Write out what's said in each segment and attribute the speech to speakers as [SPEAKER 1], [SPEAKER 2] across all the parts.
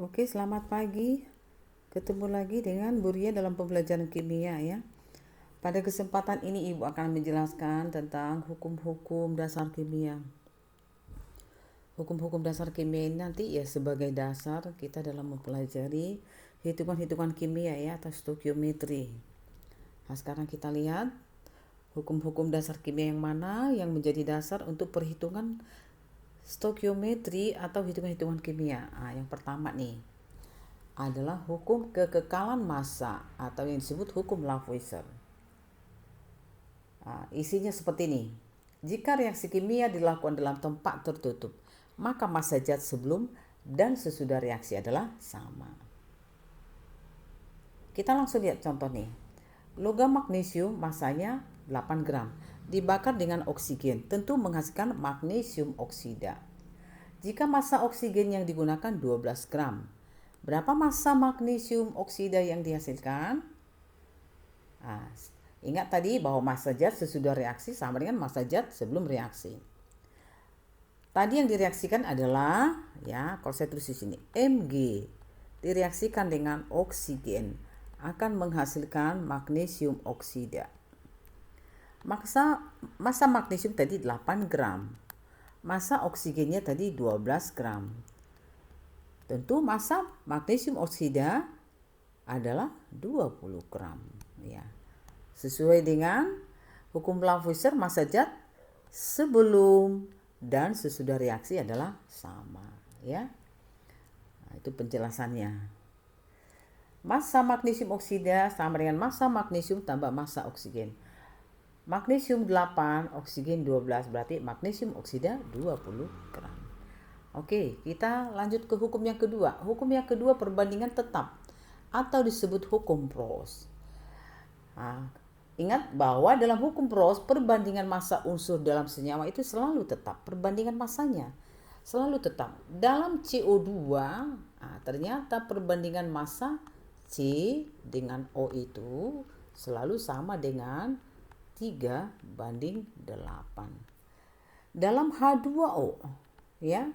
[SPEAKER 1] Oke, selamat pagi. Ketemu lagi dengan Buria dalam pembelajaran kimia ya. Pada kesempatan ini Ibu akan menjelaskan tentang hukum-hukum dasar kimia. Hukum-hukum dasar kimia ini nanti ya sebagai dasar kita dalam mempelajari hitungan-hitungan kimia ya atau stoikiometri. Nah, sekarang kita lihat hukum-hukum dasar kimia yang mana yang menjadi dasar untuk perhitungan stoikiometri atau hitungan-hitungan kimia. Nah, yang pertama nih adalah hukum kekekalan massa atau yang disebut hukum Lavoisier. Isinya seperti ini. Jika reaksi kimia dilakukan dalam tempat tertutup, maka massa zat sebelum dan sesudah reaksi adalah sama. Kita langsung lihat contoh nih. Logam magnesium massanya 8 gram, dibakar dengan oksigen, tentu menghasilkan magnesium oksida. Jika massa oksigen yang digunakan 12 gram, berapa massa magnesium oksida yang dihasilkan? Ingat tadi bahwa massa zat sesudah reaksi sama dengan massa zat sebelum reaksi. Tadi yang direaksikan adalah, ya, kalau saya tulis di sini, Mg direaksikan dengan oksigen akan menghasilkan magnesium oksida. Massa magnesium tadi 8 gram. Massa oksigennya tadi 12 gram. Tentu massa magnesium oksida adalah 20 gram. Ya. Sesuai dengan hukum Lavoisier, massa zat sebelum dan sesudah reaksi adalah sama. Ya. Nah, itu penjelasannya. Massa magnesium oksida sama dengan massa magnesium tambah massa oksigen. Magnesium 8, oksigen 12, berarti magnesium oksida 20 gram. Oke, kita lanjut ke hukum yang kedua. Hukum yang kedua perbandingan tetap atau disebut hukum Proust. Ingat bahwa dalam hukum Proust perbandingan massa unsur dalam senyawa itu selalu tetap. Perbandingan massanya selalu tetap. Dalam CO2 ternyata perbandingan massa C dengan O itu selalu sama dengan 3:8. Dalam H2O, ya,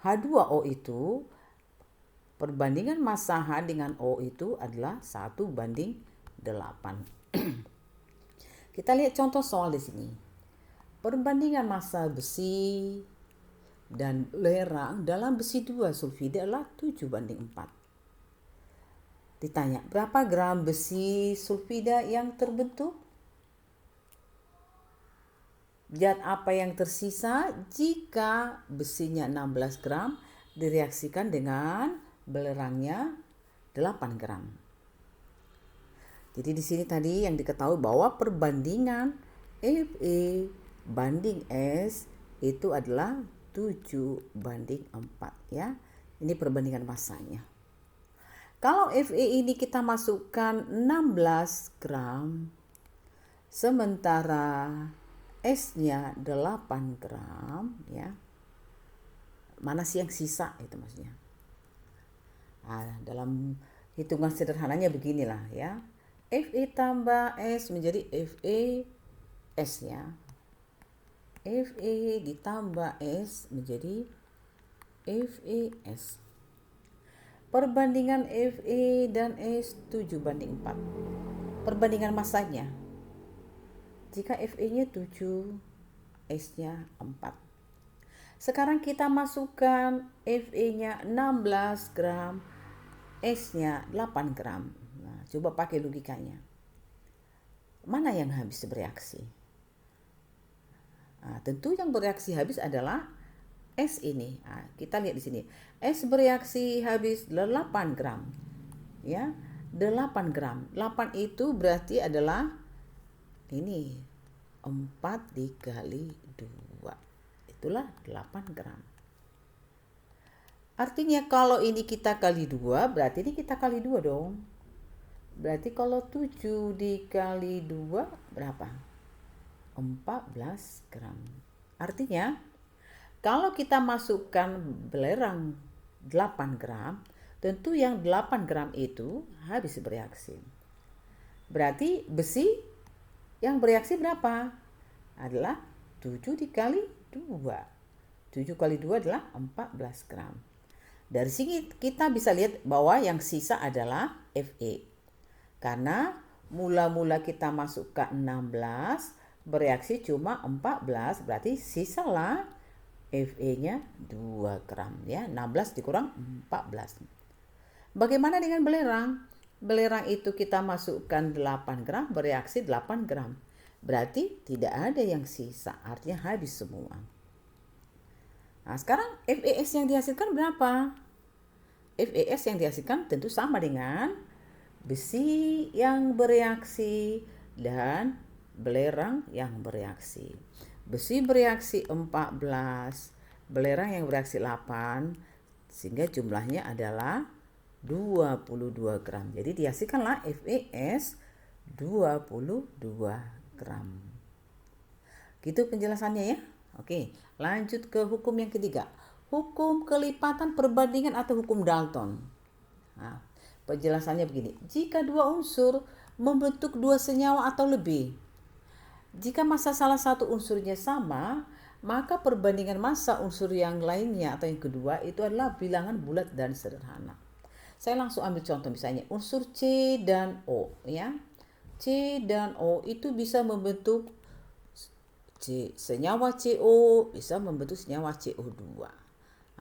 [SPEAKER 1] H2O itu perbandingan massa H dengan O itu adalah 1:8. Kita lihat contoh soal di sini. Perbandingan massa besi dan belerang dalam besi 2 sulfida adalah 7:4. Ditanya, berapa gram besi sulfida yang terbentuk? Zat apa yang tersisa jika besinya 16 gram direaksikan dengan belerangnya 8 gram? Jadi di sini tadi yang diketahui bahwa perbandingan Fe banding S itu adalah 7:4 ya. Ini perbandingan massanya. Kalau Fe ini kita masukkan 16 gram sementara S-nya 8 gram ya. Mana sih yang sisa itu maksudnya. Dalam hitungan sederhananya beginilah ya. Fe tambah S menjadi Fe S ya. Fe ditambah S menjadi FeS. Perbandingan Fe dan S 7:4. Perbandingan massanya. Jika Fe-nya 7, S-nya 4. Sekarang kita masukkan Fe-nya 16 gram, S-nya 8 gram. Nah, coba pakai logikanya. Mana yang habis bereaksi? Tentu yang bereaksi habis adalah S ini. Kita lihat di sini. S bereaksi habis 8 gram. Ya, 8 gram. 8 itu berarti adalah ini 4 dikali 2. Itulah 8 gram. Artinya kalau ini kita kali 2, berarti ini kita kali 2 dong. Berarti kalau 7 dikali 2 berapa? 14 gram. Artinya kalau kita masukkan belerang 8 gram, tentu yang 8 gram itu habis bereaksi. Berarti besi yang bereaksi berapa? Adalah 7 dikali 2. 7 kali 2 adalah 14 gram. Dari sini kita bisa lihat bahwa yang sisa adalah Fe. Karena mula-mula kita masuk ke 16, bereaksi cuma 14, berarti sisalah Fe-nya 2 gram ya. 16 dikurang 14. Bagaimana dengan belerang? Belerang itu kita masukkan 8 gram, bereaksi 8 gram. Berarti tidak ada yang sisa, artinya habis semua. Nah, sekarang FeS yang dihasilkan berapa? FeS yang dihasilkan tentu sama dengan besi yang bereaksi dan belerang yang bereaksi. Besi bereaksi 14, belerang yang bereaksi 8, sehingga jumlahnya adalah 22 gram. Jadi dihasilkanlah FeS 22 gram. Gitu penjelasannya ya. Oke, lanjut ke hukum yang ketiga. Hukum kelipatan perbandingan atau hukum Dalton. Nah, penjelasannya begini. Jika dua unsur membentuk dua senyawa atau lebih, jika massa salah satu unsurnya sama, maka perbandingan massa unsur yang lainnya atau yang kedua itu adalah bilangan bulat dan sederhana. Saya langsung ambil contoh misalnya unsur C dan O ya. C dan O itu bisa membentuk senyawa CO, bisa membentuk senyawa CO2.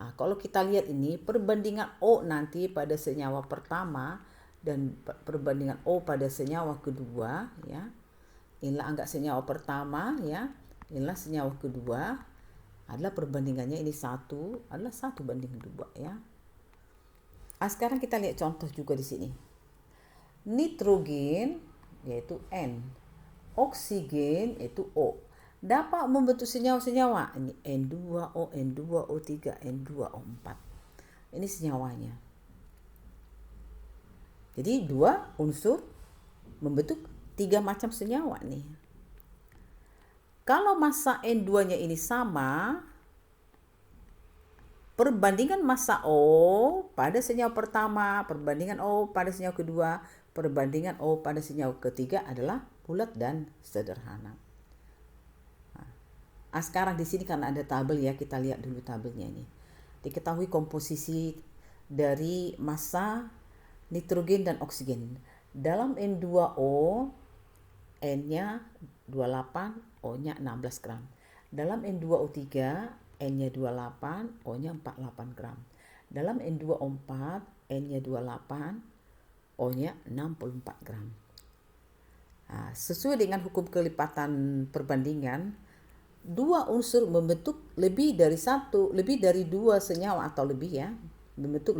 [SPEAKER 1] Nah, kalau kita lihat ini perbandingan O nanti pada senyawa pertama dan perbandingan O pada senyawa kedua ya. Inilah anggap senyawa pertama ya. Inilah senyawa kedua. Adalah perbandingannya ini 1 adalah 1:2 ya. Sekarang kita lihat contoh juga di sini. Nitrogen yaitu N, oksigen yaitu O. Dapat membentuk senyawa-senyawa. Ini N2O, N2O3, N2O4. Ini senyawanya. Jadi dua unsur membentuk 3 macam senyawa nih. Kalau massa N2-nya ini sama, perbandingan massa O pada senyawa pertama, perbandingan O pada senyawa kedua, perbandingan O pada senyawa ketiga adalah bulat dan sederhana. Sekarang di sini karena ada tabel ya, kita lihat dulu tabelnya ini. Diketahui komposisi dari massa nitrogen dan oksigen. Dalam N2O, N-nya 28, O-nya 16 gram. Dalam N2O3, N-nya 28, O-nya 48 gram. Dalam N2O4, N-nya 28, O-nya 64 gram. Nah, sesuai dengan hukum kelipatan perbandingan, dua unsur membentuk lebih dari dua senyawa atau lebih ya, membentuk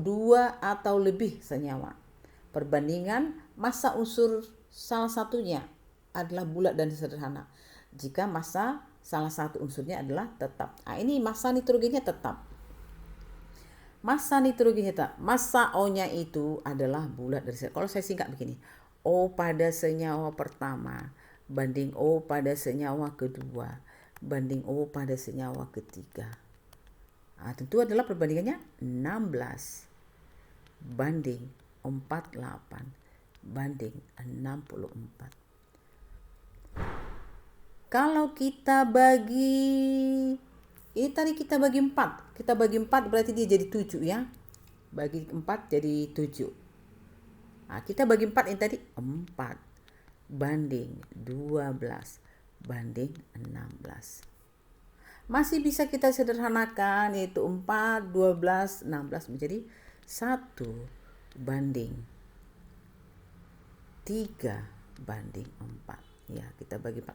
[SPEAKER 1] dua atau lebih senyawa. Perbandingan massa unsur salah satunya adalah bulat dan sederhana. Jika massa salah satu unsurnya adalah tetap. Ini massa nitrogennya tetap. Massa nitrogennya tetap. Massa O-nya itu adalah bulat dan sederhana. Kalau saya singkat begini, O pada senyawa pertama banding O pada senyawa kedua banding O pada senyawa ketiga. Tentu adalah perbandingannya 16 banding 48 banding 64. Kalau kita bagi, ini tadi kita bagi 4. Kita bagi 4 berarti dia jadi 7 ya. Bagi 4 jadi 7. Kita bagi 4 ini tadi 4 banding 12 banding 16. Masih bisa kita sederhanakan, yaitu 4, 12, 16 menjadi 1 banding 3 banding 4. Ya, kita bagi 4.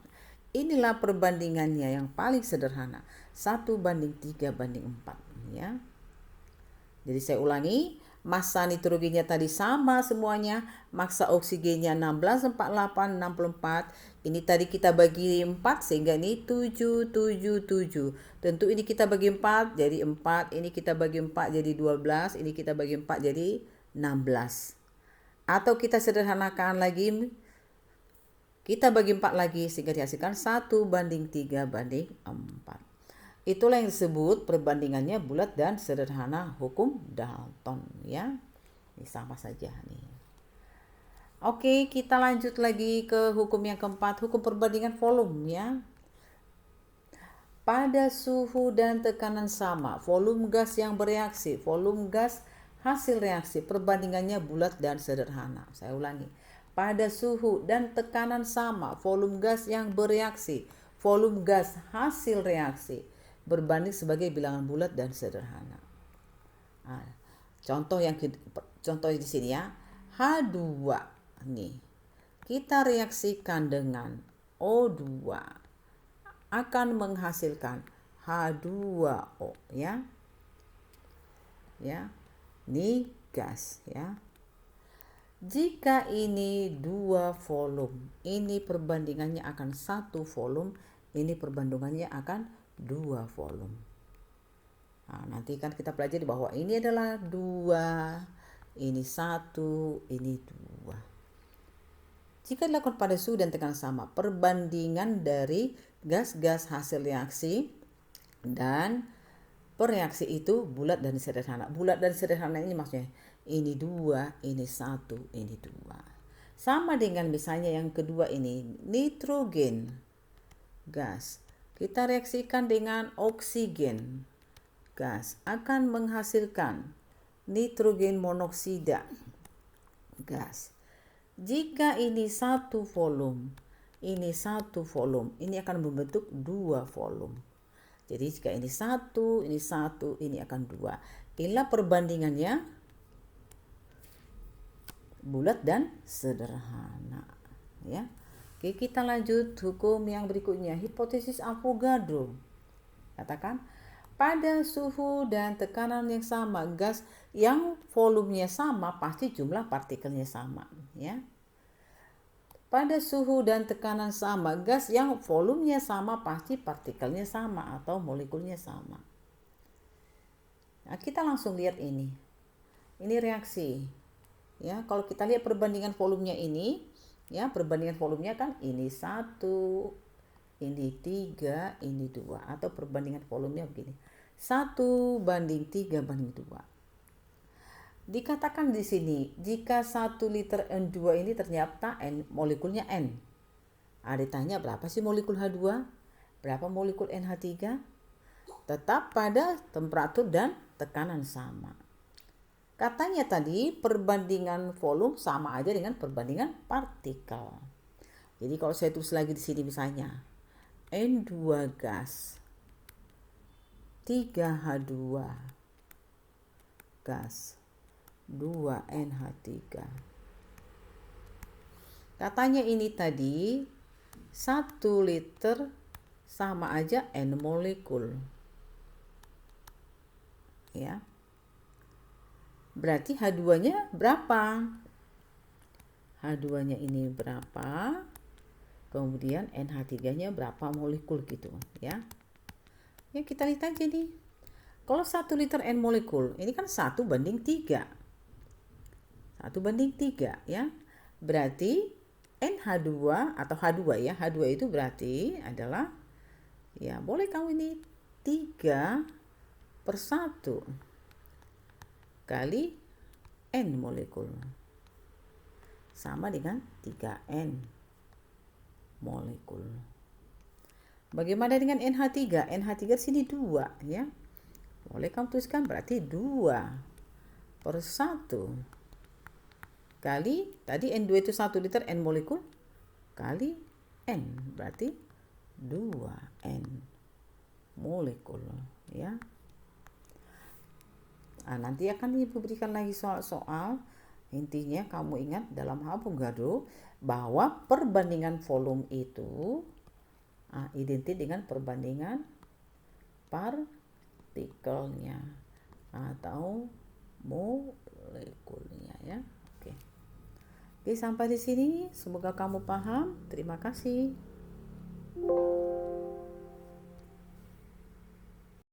[SPEAKER 1] Inilah perbandingannya yang paling sederhana. 1 banding 3 banding 4. Ya. Jadi saya ulangi. Massa nitrogennya tadi sama semuanya, massa oksigennya 16, 48, 64. Ini tadi kita bagi 4 sehingga ini 7, 7, 7. Tentu ini kita bagi 4 jadi 4, ini kita bagi 4 jadi 12, ini kita bagi 4 jadi 16. Atau kita sederhanakan lagi, kita bagi 4 lagi sehingga dihasilkan 1 banding 3 banding 4. Itulah yang disebut perbandingannya bulat dan sederhana hukum Dalton ya. Ini sama saja nih. Oke, kita lanjut lagi ke hukum yang keempat, hukum perbandingan volume ya. pada suhu dan tekanan sama, volume gas yang bereaksi, volume gas hasil reaksi, perbandingannya bulat dan sederhana. Saya ulangi. Pada suhu dan tekanan sama, volume gas yang bereaksi, volume gas hasil reaksi, berbanding sebagai bilangan bulat dan sederhana. Nah, contoh di sini ya. H2 nih. Kita reaksikan dengan O2 akan menghasilkan H2O ya. Ya. Ini gas ya. Jika ini 2 volume, ini perbandingannya akan 1 volume, ini perbandingannya akan 2 volume. Nah, nanti kan kita pelajari bahwa ini adalah 2, ini 1, ini 2. Jika dilakukan pada suhu dan tekanan sama, perbandingan dari gas-gas hasil reaksi dan pereaksi itu bulat dan sederhana. Bulat dan sederhana ini maksudnya ini 2, ini 1, ini 2. Sama dengan misalnya yang kedua ini, nitrogen gas. Kita reaksikan dengan oksigen gas akan menghasilkan nitrogen monoksida gas. Jika ini 1 volume, ini 1 volume, ini akan membentuk 2 volume. Jadi jika ini 1, ini 1, ini akan 2. Inilah perbandingannya bulat dan sederhana. Ya. Oke, kita lanjut hukum yang berikutnya, hipotesis Avogadro. Katakan, pada suhu dan tekanan yang sama, gas yang volumenya sama pasti jumlah partikelnya sama, ya. Pada suhu dan tekanan sama, gas yang volumenya sama pasti partikelnya sama atau molekulnya sama. Nah, kita langsung lihat ini. Ini reaksi. Ya, kalau kita lihat perbandingan volumenya ini, ya, perbandingan volumenya kan ini 1, ini 3, ini 2, atau perbandingan volumenya begini. 1:3:2. Dikatakan di sini, jika 1 liter N2 ini ternyata molekulnya N. Ditanya berapa sih molekul H2? Berapa molekul NH3? Tetap pada temperatur dan tekanan sama. Katanya tadi perbandingan volume sama aja dengan perbandingan partikel. Jadi kalau saya tulis lagi di sini misalnya N2 gas, 3H2 gas, 2NH3. Katanya ini tadi 1 liter sama aja N molekul. Ya. Berarti H2-nya berapa? H2-nya ini berapa? Kemudian NH3-nya berapa molekul gitu, ya. Ya, kita lihat aja nih. Kalau 1 liter N molekul, ini kan 1:3. 1:3, ya. Berarti NH2 atau H2 ya. H2 itu berarti adalah, ya boleh kamu ini 3/1 kali N molekul. Sama dengan 3N molekul. Bagaimana dengan NH3? NH3 sini 2, ya. Boleh kamu tuliskan berarti 2/1 kali tadi N2 itu 1 liter N molekul kali N, berarti 2N molekul, ya. Nanti akan Ibu berikan lagi soal-soal. Intinya kamu ingat dalam Avogadro bahwa perbandingan volume itu identik dengan perbandingan partikelnya atau molekulnya, ya. Oke, sampai di sini. Semoga kamu paham. Terima kasih.